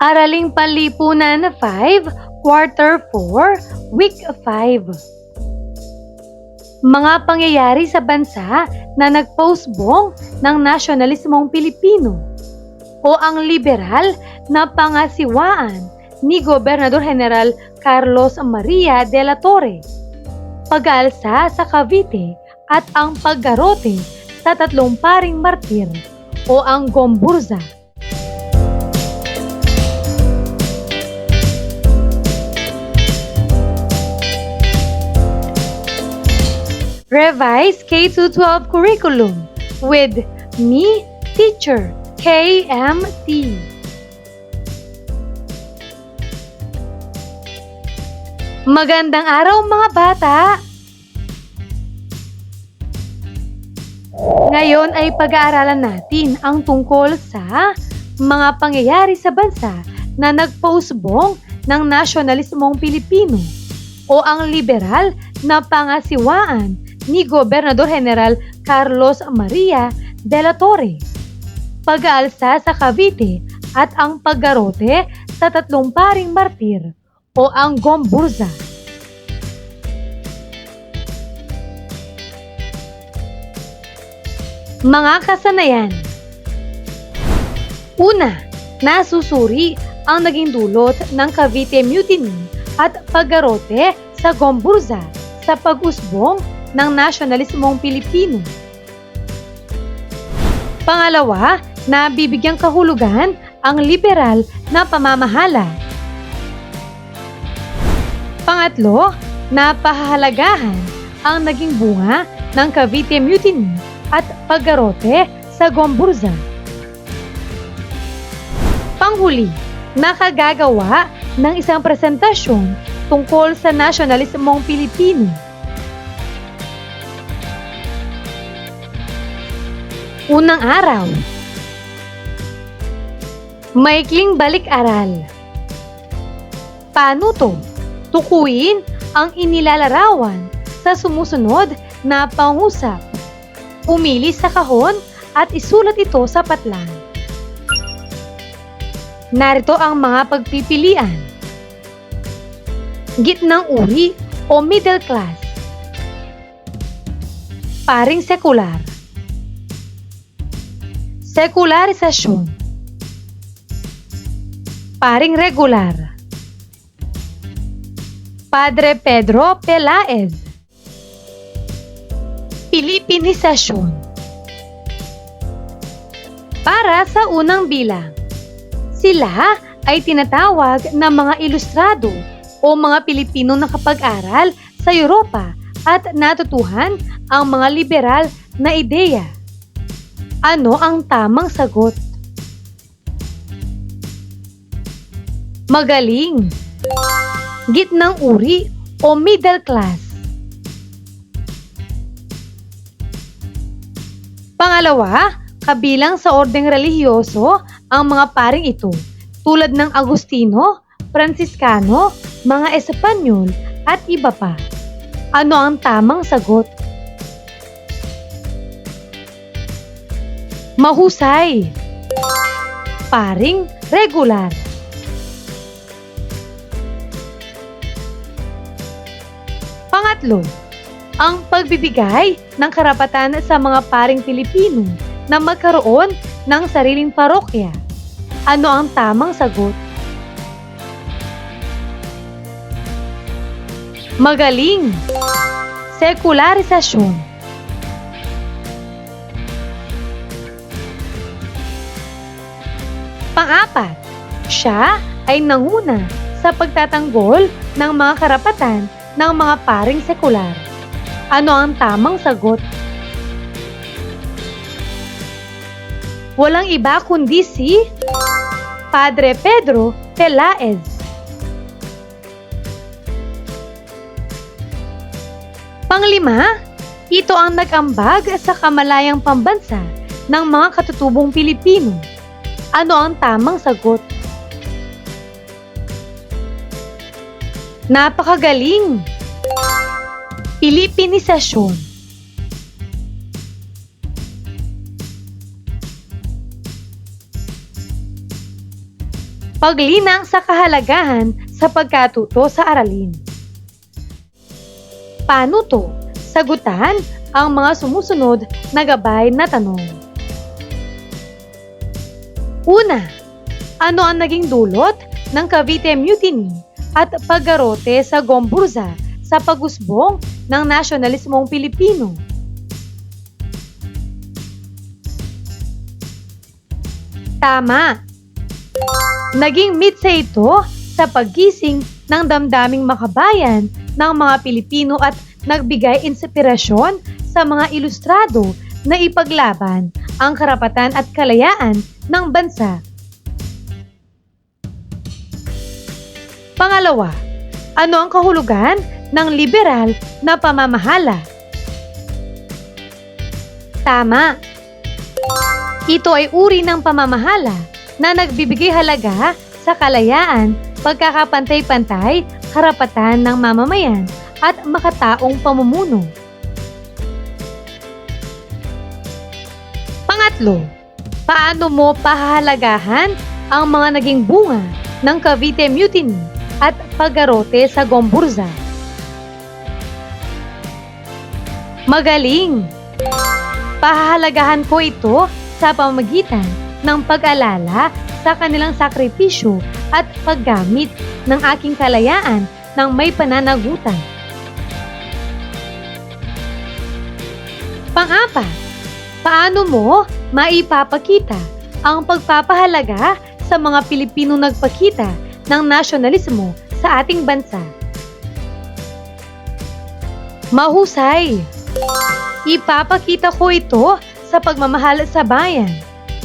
Araling Panlipunan 5, Quarter 4, Week 5. Mga pangyayari sa bansa na nagpausbong ng nasyonalismong Pilipino o ang liberal na pangasiwaan ni Gobernador General Carlos Maria de la Torre, pag-aalsa sa Cavite at ang paggarote sa tatlong paring martir o ang Gomburza. Revised K-12 curriculum with me, teacher, KMT. Magandang araw mga bata! Ngayon ay pag-aaralan natin ang tungkol sa mga pangyayari sa bansa na nagpausbong ng nasyonalismong Pilipino o ang liberal na pangasiwaan ni Gobernador General Carlos Maria de la Torre, pag-aalsa sa Cavite at ang paggarote sa tatlong paring martir o ang Gomburza. Mga kasanayan. Una, nasusuri ang naging dulot ng Cavite Mutiny at paggarote sa Gomburza sa pag-usbong ng nasyonalismong Pilipino. Pangalawa, na bibigyang kahulugan ang liberal na pamamahala. Pangatlo, na pahahalagahan ang naging bunga ng Cavite Mutiny at paggarote sa Gomburza. Panghuli, nakagagawa ng isang presentasyon tungkol sa nasyonalismong Pilipino. Unang araw. Maikling balik-aral. Paano to? Tukuyin ang inilalarawan sa sumusunod na pangusap. Pumili sa kahon at isulat ito sa patlang. Narito ang mga pagpipilian. Gitnang uri o middle class. Paring sekular. Sekularisasyon. Paring regular. Padre Pedro Pelaez. Pilipinisasyon. Para sa unang bilang, sila ay tinatawag na mga ilustrado o mga Pilipinong nakapag-aral sa Europa at natutuhan ang mga liberal na ideya. Ano ang tamang sagot? Magaling. Gitnang uri o middle class. Pangalawa, kabilang sa ordeng relihiyoso ang mga paring ito, tulad ng Agustino, Franciscano, mga Espanyol at iba pa. Ano ang tamang sagot? Mahusay. Paring regular. Pangatlo, ang pagbibigay ng karapatan sa mga paring Pilipino na magkaroon ng sariling parokya. Ano ang tamang sagot? Magaling. Sekularisasyon. Pang-apat, siya ay nanguna sa pagtatanggol ng mga karapatan ng mga paring sekular. Ano ang tamang sagot? Walang iba kundi si Padre Pedro Pelaez. Panglima, ito ang nag-ambag sa kamalayang pambansa ng mga katutubong Pilipino. Ano ang tamang sagot? Napakagaling! Pilipinisasyon. Paglinang sa kahalagahan sa pagkatuto sa aralin. Paano to? Sagutan ang mga sumusunod na gabay na tanong. Una, ano ang naging dulot ng Cavite Mutiny at paggarote sa Gomburza sa pag-usbong ng nasyonalismong Pilipino? Tama! Naging mitsa ito sa paggising ng damdaming makabayan ng mga Pilipino at nagbigay inspirasyon sa mga ilustrado na ipaglaban ang karapatan at kalayaan ng bansa. Pangalawa, ano ang kahulugan ng liberal na pamamahala? Tama! Ito ay uri ng pamamahala na nagbibigay halaga sa kalayaan, pagkakapantay-pantay, karapatan ng mamamayan at makataong pamumuno. Pangatlo, paano mo pahahalagahan ang mga naging bunga ng Cavite Mutiny at paggarote sa Gomburza? Magaling! Pahahalagahan ko ito sa pamamagitan ng pag-alala sa kanilang sakripisyo at paggamit ng aking kalayaan ng may pananagutan. Pang-apat, paano mo maipapakita ang pagpapahalaga sa mga Pilipinong nagpakita ng nasyonalismo sa ating bansa? Mahusay! Ipapakita ko ito sa pagmamahal sa bayan,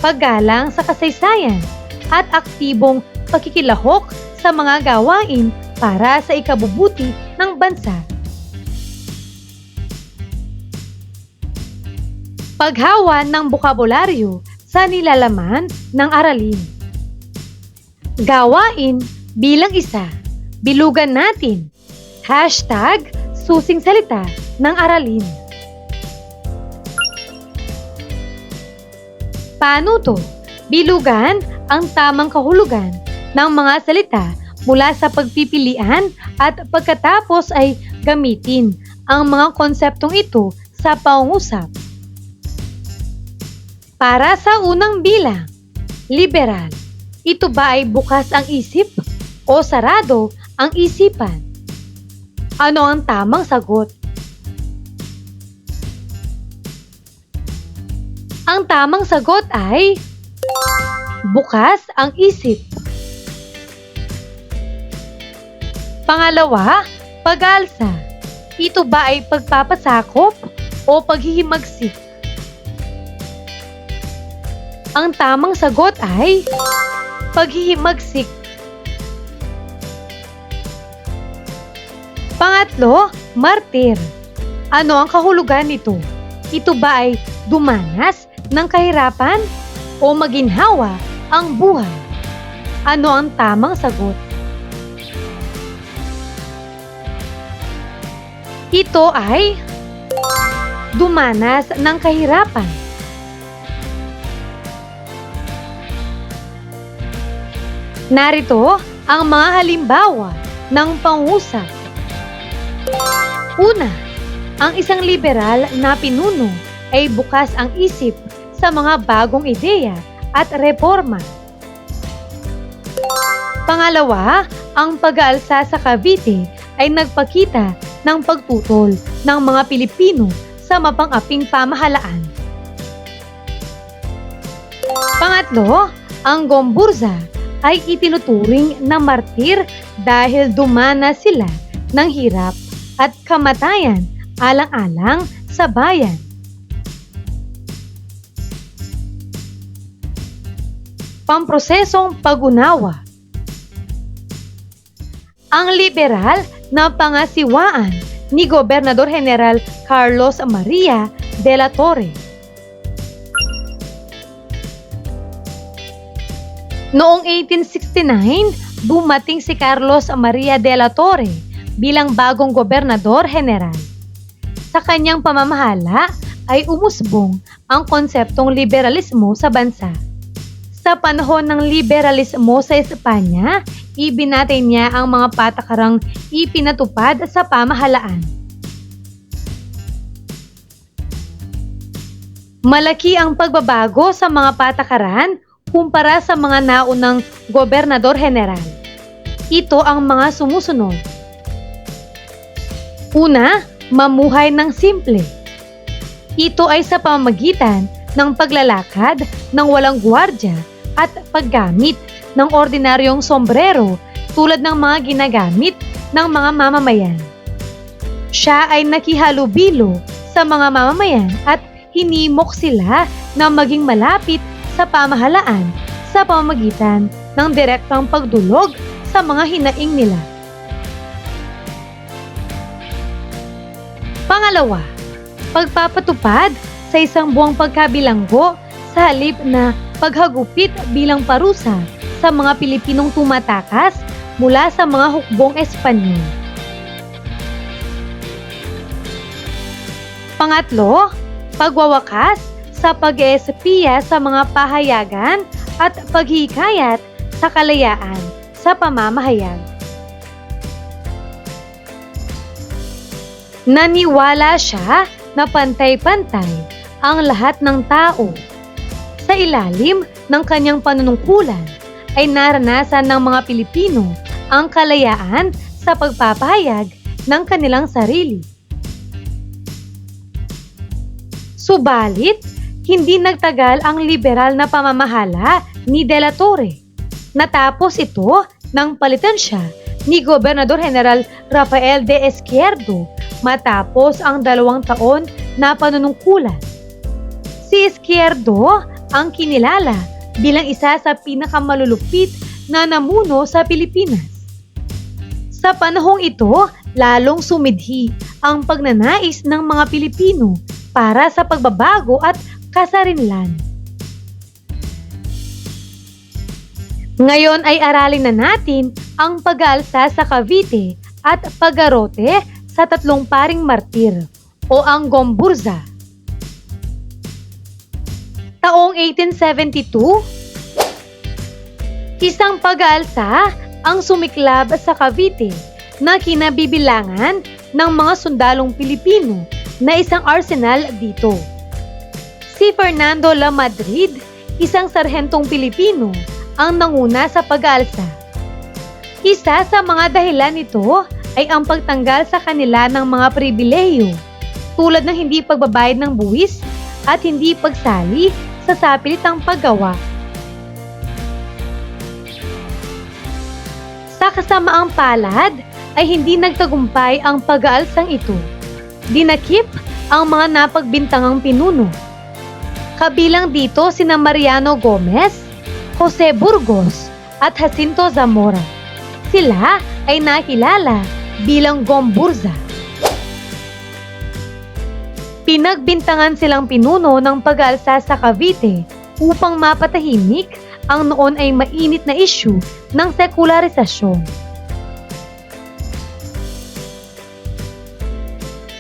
paggalang sa kasaysayan, at aktibong pakikilahok sa mga gawain para sa ikabubuti ng bansa. Paghawa ng bokabularyo sa nilalaman ng aralin. Gawain bilang isa. Bilugan natin. #susing salita ng aralin. Paano to? Bilugan ang tamang kahulugan ng mga salita mula sa pagpipilian at pagkatapos ay gamitin ang mga konseptong ito sa pangungusap. Para sa unang bilang, liberal. Ito ba ay bukas ang isip o sarado ang isipan? Ano ang tamang sagot? Ang tamang sagot ay bukas ang isip. Pangalawa, pag-alsa. Ito ba ay pagpapasakop o paghihimagsik? Ang tamang sagot ay paghihimagsik. Pangatlo, martir. Ano ang kahulugan nito? Ito ba ay dumanas ng kahirapan o maginhawa ang buhay? Ano ang tamang sagot? Ito ay dumanas ng kahirapan. Narito ang mga halimbawa ng pangusap. Una, ang isang liberal na pinuno ay bukas ang isip sa mga bagong ideya at reforma. Pangalawa, ang pag-aalsa sa Cavite ay nagpakita ng pagtutol ng mga Pilipino sa mapang-aping pamahalaan. Pangatlo, ang Gomburza ay itinuturing na martir dahil dumana sila ng hirap at kamatayan alang-alang sa bayan. Pamprosesong pag-unawa. Ang liberal na pangasiwaan ni Gobernador General Carlos Maria de la Torre. Noong 1869, dumating si Carlos Maria de la Torre bilang bagong gobernador general. Sa kanyang pamamahala ay umusbong ang konseptong liberalismo sa bansa. Sa panahon ng liberalismo sa Espanya, ibinatay niya ang mga patakarang ipinatupad sa pamahalaan. Malaki ang pagbabago sa mga patakaran kumpara sa mga naunang gobernador general. Ito ang mga sumusunod. Una, mamuhay ng simple. Ito ay sa pamamagitan ng paglalakad ng walang gwardiya at paggamit ng ordinaryong sombrero tulad ng mga ginagamit ng mga mamamayan. Siya ay nakihalubilo sa mga mamamayan at hinimok sila na maging malapit sa pamahalaan sa pamamagitan ng direktang pagdulog sa mga hinaing nila. Pangalawa, pagpapatupad sa isang buwang pagkabilanggo sa halip na paghagupit bilang parusa sa mga Pilipinong tumatakas mula sa mga hukbong Espanyol. Pangatlo, pagwawakas sa pag-eespiya sa mga pahayagan at paghihikayat sa kalayaan sa pamamahayag. Naniwala siya na pantay-pantay ang lahat ng tao. Sa ilalim ng kanyang panunungkulan ay naranasan ng mga Pilipino ang kalayaan sa pagpapahayag ng kanilang sarili. Subalit, hindi nagtagal ang liberal na pamamahala ni De la Torre. Natapos ito nang palitan siya ni Gobernador General Rafael de Izquierdo matapos ang 2 taon na panunungkulan. Si Izquierdo ang kinilala bilang isa sa pinakamalulupit na namuno sa Pilipinas. Sa panahong ito, lalong sumidhi ang pagnanais ng mga Pilipino para sa pagbabago at kasarinlan. Ngayon ay aralin na natin ang pag-aalsa sa Cavite at paggarote sa 3 paring martir o ang Gomburza. Taong 1872, isang pag-aalsa ang sumiklab sa Cavite na kinabibilangan ng mga sundalong Pilipino na isang arsenal dito. Si Fernando La Madrid, isang sarhentong Pilipino, ang nanguna sa pag-aalsa. Isa sa mga dahilan nito ay ang pagtanggal sa kanila ng mga pribilehiyo tulad ng hindi pagbabayad ng buwis at hindi pagsali sa sapilitang paggawa. Sa kasamaang palad ay hindi nagtagumpay ang pag-aalsang ito. Dinakip ang mga napagbintangang pinuno. Kabilang dito sina Mariano Gomez, Jose Burgos at Jacinto Zamora. Sila ay nakilala bilang Gomburza. Pinagbintangan silang pinuno ng pag-aalsa sa Cavite upang mapatahimik ang noon ay mainit na issue ng sekularisasyon.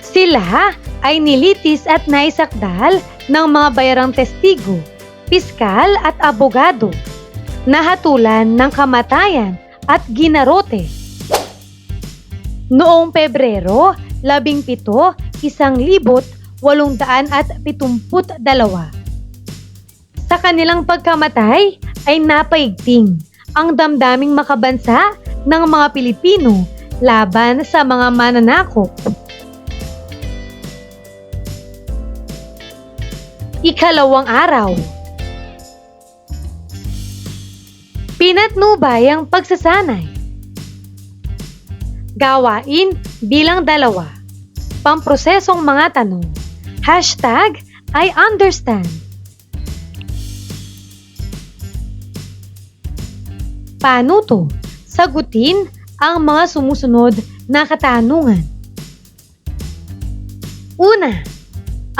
Sila ay nilitis at naisakdal ng mga bayarang testigo, piskal at abogado, nahatulan ng kamatayan at ginarote. Noong Pebrero 17, 1872, sa kanilang pagkamatay ay napaigting ang damdaming makabansa ng mga Pilipino laban sa mga mananakop. Ikalawang araw. Pinatnubay ang pagsasanay. Gawain bilang 2. Pamprosesong mga tanong. #I understand. Paano to? Sagutin ang mga sumusunod na katanungan. Una,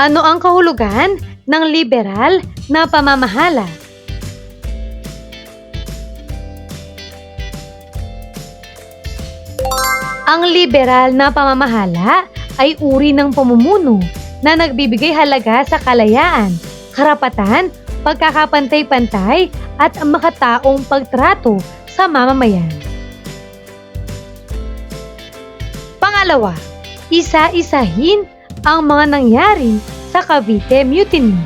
ano ang kahulugan ng liberal na pamamahala? Ang liberal na pamamahala ay uri ng pamumuno na nagbibigay halaga sa kalayaan, karapatan pagkakapantay-pantay at makataong pagtrato sa mamamayan. Pangalawa, isa-isahin ang mga nangyari sa Cavite Mutiny.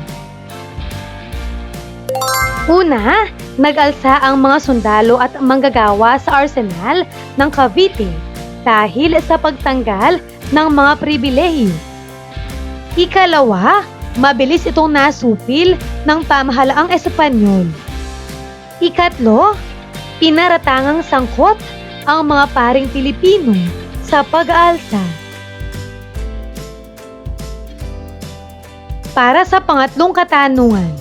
Una, nag-alsa ang mga sundalo at manggagawa sa arsenal ng Cavite dahil sa pagtanggal ng mga pribilehiyo. Ikalawa, mabilis itong nasupil ng pamahalaang Espanyol. Ikatlo, pinaratangang sangkot ang mga paring Pilipino sa pag-aalsa. Para sa pangatlong katanungan,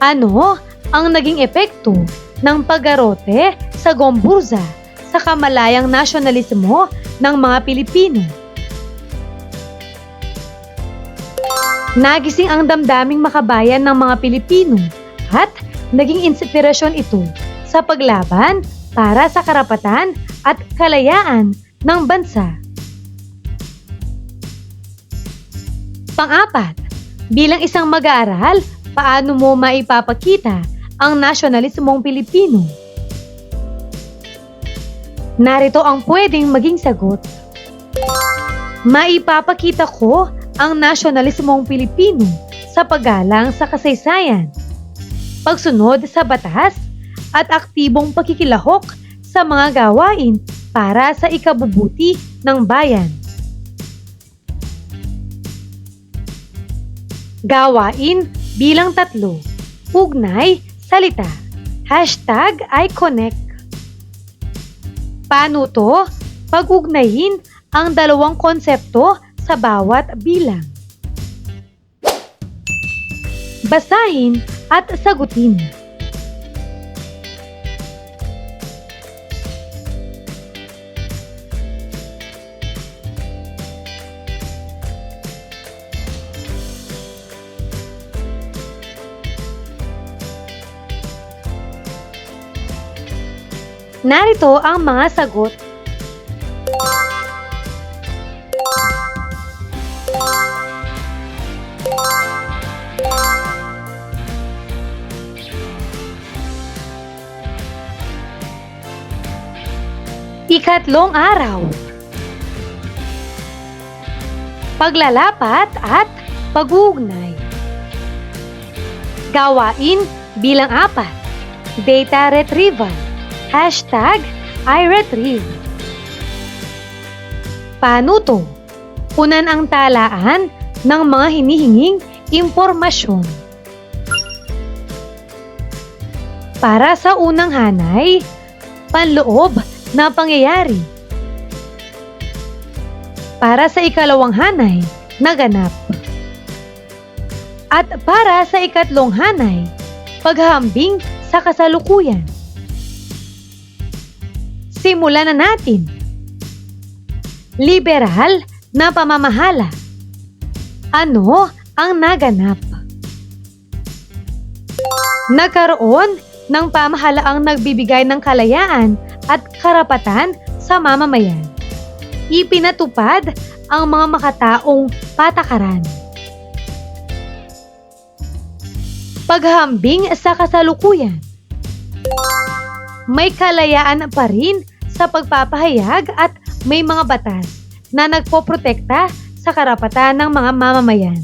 ano ang naging epekto ng paggarote sa Gomburza sa kamalayang nasyonalismo ng mga Pilipino? Nagising ang damdaming makabayan ng mga Pilipino at naging inspirasyon ito sa paglaban para sa karapatan at kalayaan ng bansa. Pang-apat, bilang isang mag-aaral, paano mo maipapakita ang nasyonalismong Pilipino? Narito ang pwedeng maging sagot. Maipapakita ko ang nasyonalismong Pilipino sa paggalang sa kasaysayan, pagsunod sa batas, at aktibong pakikilahok sa mga gawain para sa ikabubuti ng bayan. Gawain bilang 3. Ugnay, salita. #iConnect. Paano to? Pag-ugnayin ang dalawang konsepto sa bawat bilang. Basahin at sagutin. Narito ang mga sagot. Ikatlong araw. Paglalapat at pag-uugnay. Gawain bilang 4. Data retrieval. #iRetrieve. Paano to? Punan ang talaan ng mga hinihinging impormasyon. Para sa unang hanay, panloob na pangyayari. Para sa ikalawang hanay, naganap. At para sa ikatlong hanay, paghahambing sa kasalukuyan. Simulan na natin. Liberal na pamamahala. Ano ang naganap? Nagkaroon ng pamahalaang nagbibigay ng kalayaan at karapatan sa mamamayan. Ipinatupad ang mga makataong patakaran. Paghahambing sa kasalukuyan. May kalayaan pa rin sa pagpapahayag at may mga batas na nagpoprotekta sa karapatan ng mga mamamayan.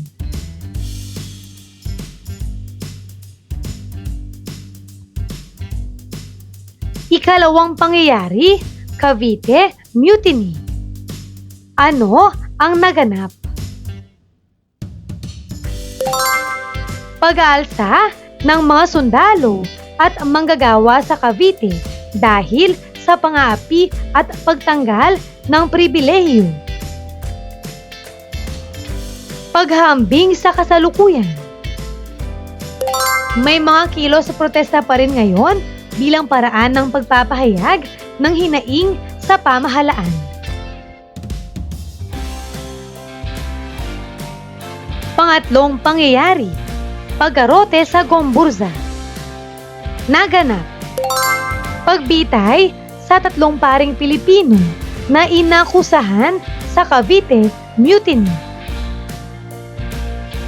Ikalawang pangyayari, Cavite Mutiny. Ano ang naganap? Pag-aalsa ng mga sundalo at manggagawa sa Cavite dahil sa pang-aapi at pagtanggal ng pribilehiyo. Paghahambing sa kasalukuyan. May mga kilos protesta pa rin ngayon bilang paraan ng pagpapahayag ng hinaing sa pamahalaan. Pangatlong pangyayari, paggarote sa Gomburza. Naganap. Pagbitay sa 3 paring Pilipino na inakusahan sa Cavite Mutiny.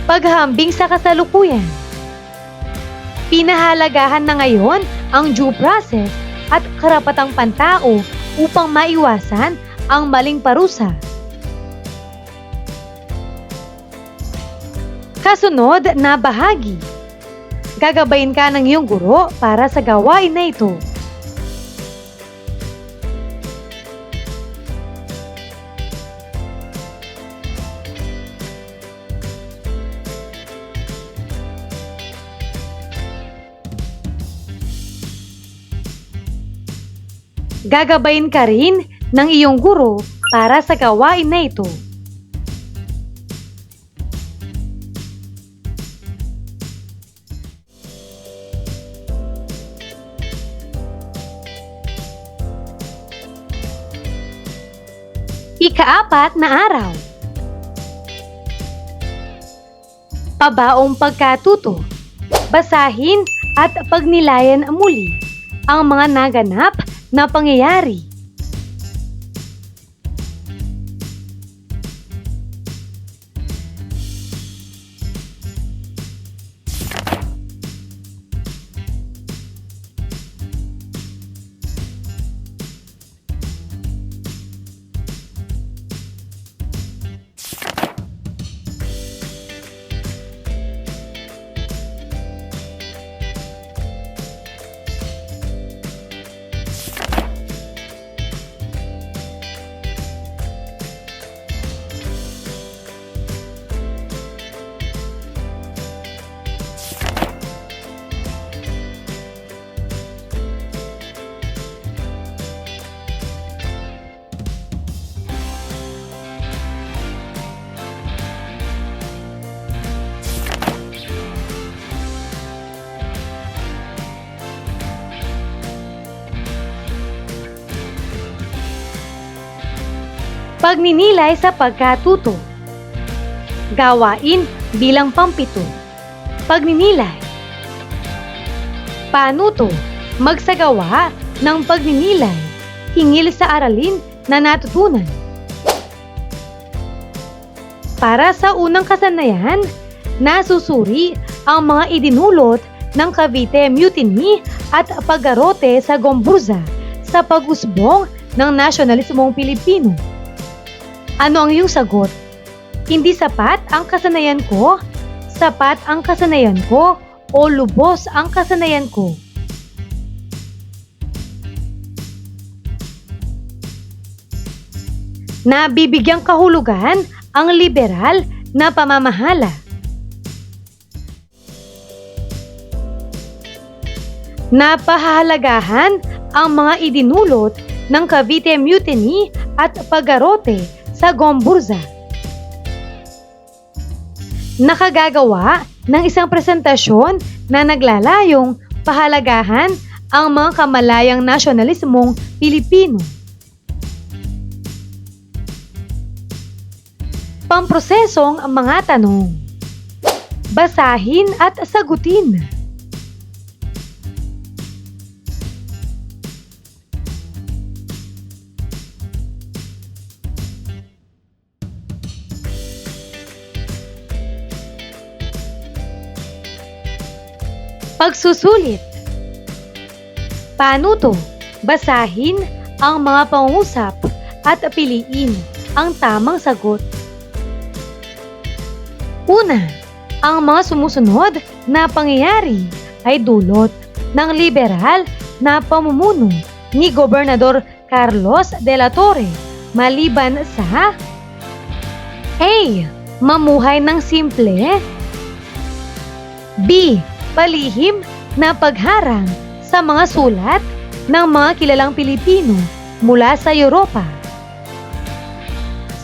Paghahambing sa kasalukuyan. Pinahalagahan na ngayon ang due process at karapatang pantao upang maiwasan ang maling parusa. Kasunod na bahagi. Gagabayin ka ng iyong guro para sa gawain na ito. Gagabayin ka rin ng iyong guro para sa gawain na ito. Ika-4 na araw. Pabaong pagkatuto. Basahin at pagnilayan muli ang mga naganap na pangyayari. Pagninilay sa pagkatuto. Gawain bilang pampito. Pagninilay. Panuto. Magsagawa ng pagninilay hinggil sa aralin na natutunan. Para sa unang kasanayan, nasusuri ang mga idinulot ng Cavite Mutiny at paggarote sa Gomburza sa pag-usbong ng nasyonalismong Pilipino. Ano ang iyong sagot? Hindi sapat ang kasanayan ko, sapat ang kasanayan ko, o lubos ang kasanayan ko? Nabibigyang kahulugan ang liberal na pamamahala. Napahahalagahan ang mga idinulot ng Cavite Mutiny at paggarote sa Gomburza. Nakagagawa ng isang presentasyon na naglalayong pahalagahan ang mga kamalayang nasyonalismong Pilipino. Pamprosesong mga tanong. Basahin at sagutin. Pagsusulit. Panuto. Basahin ang mga pangungusap at piliin ang tamang sagot. Una, ang mga sumusunod na pangyayari ay dulot ng liberal na pamumuno ni Gobernador Carlos de la Torre maliban sa A. Mamuhay ng simple. B. Palihim na pagharang sa mga sulat ng mga kilalang Pilipino mula sa Europa.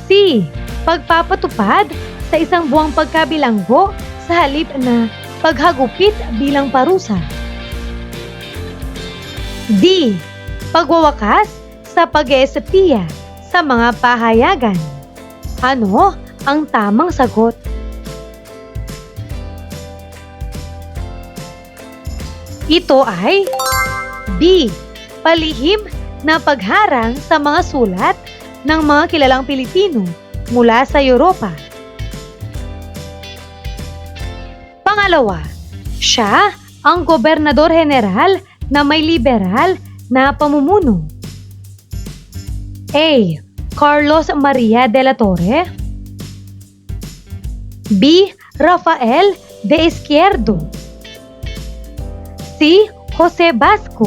C. Pagpapatupad sa isang buwang pagkabilanggo sa halip na paghagupit bilang parusa. D. Pagwawakas sa pag-eespiya sa mga pahayagan. Ano ang tamang sagot? Ito ay B. Palihim na pagharang sa mga sulat ng mga kilalang Pilipino mula sa Europa. Pangalawa, siya ang gobernador general na may liberal na pamumuno? A. Carlos Maria de la Torre. B. Rafael de Izquierdo. C. Jose Basco.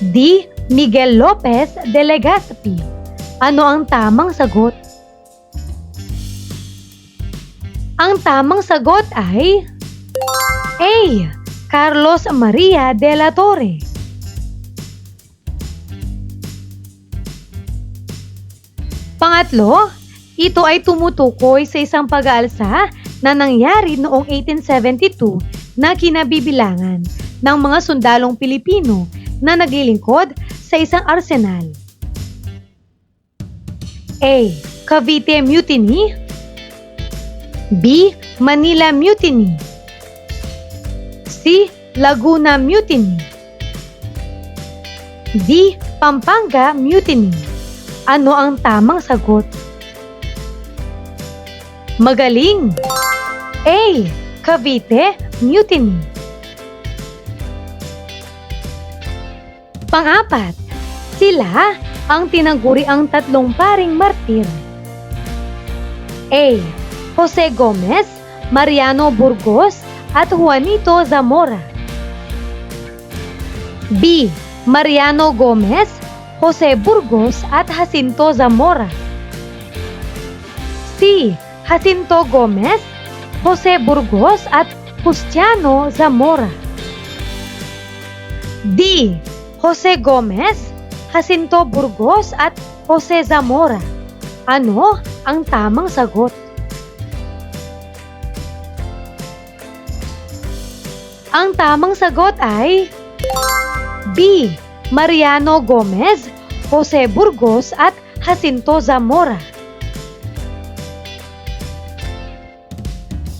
D. Miguel Lopez de Legazpi. Ano ang tamang sagot? Ang tamang sagot ay A. Carlos Maria de la Torre. Pangatlo, ito ay tumutukoy sa isang pag-aalsa na nangyari noong 1872 na kinabibilangan ng mga sundalong Pilipino na naglilingkod sa isang arsenal. A. Cavite Mutiny. B. Manila Mutiny. C. Laguna Mutiny. D. Pampanga Mutiny. Ano ang tamang sagot? Magaling! A. Cavite Mutiny. Pang-apat, sila ang tinaguri ang tatlong paring martir. A. Jose Gomez, Mariano Burgos, at Juanito Zamora. B. Mariano Gomez, Jose Burgos at Jacinto Zamora. C. Jacinto Gomez, Jose Burgos at Justiano Zamora. D. Jose Gomez, Jacinto Burgos at Jose Zamora. Ano ang tamang sagot? Ang tamang sagot ay B. Mariano Gomez, Jose Burgos at Jacinto Zamora.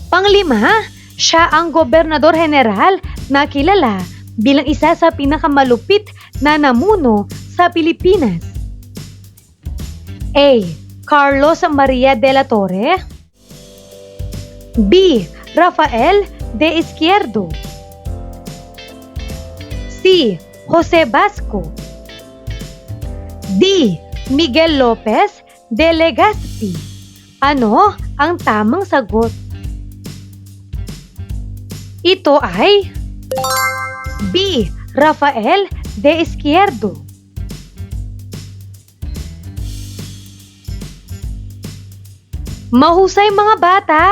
Panglima, siya ang gobernador general na kilala bilang isa sa pinakamalupit na namuno sa Pilipinas. A. Carlos Maria de la Torre. B. Rafael de Izquierdo. C. Jose Basco. D. Miguel Lopez de Legazpi. Ano ang tamang sagot? Ito ay B. Rafael de Izquierdo. Mahusay mga bata!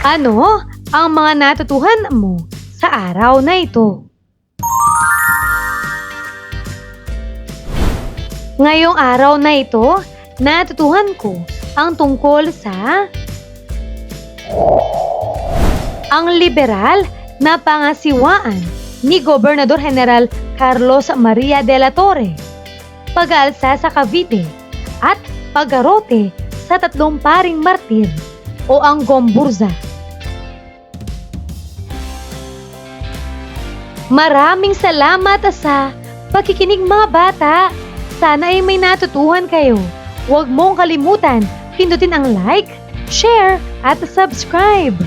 Ano ang mga natutuhan mo sa araw na ito? Ngayong araw na ito, natutuhan ko ang tungkol sa ang liberal na pangasiwaan ni Gobernador General Carlos Maria de la Torre, pag-aalsa sa Cavite at paggarote sa tatlong paring martir o ang Gomburza. Maraming salamat sa pakikinig mga bata. Sana ay may natutuhan kayo. Huwag mong kalimutan pindutin ang like, share at subscribe.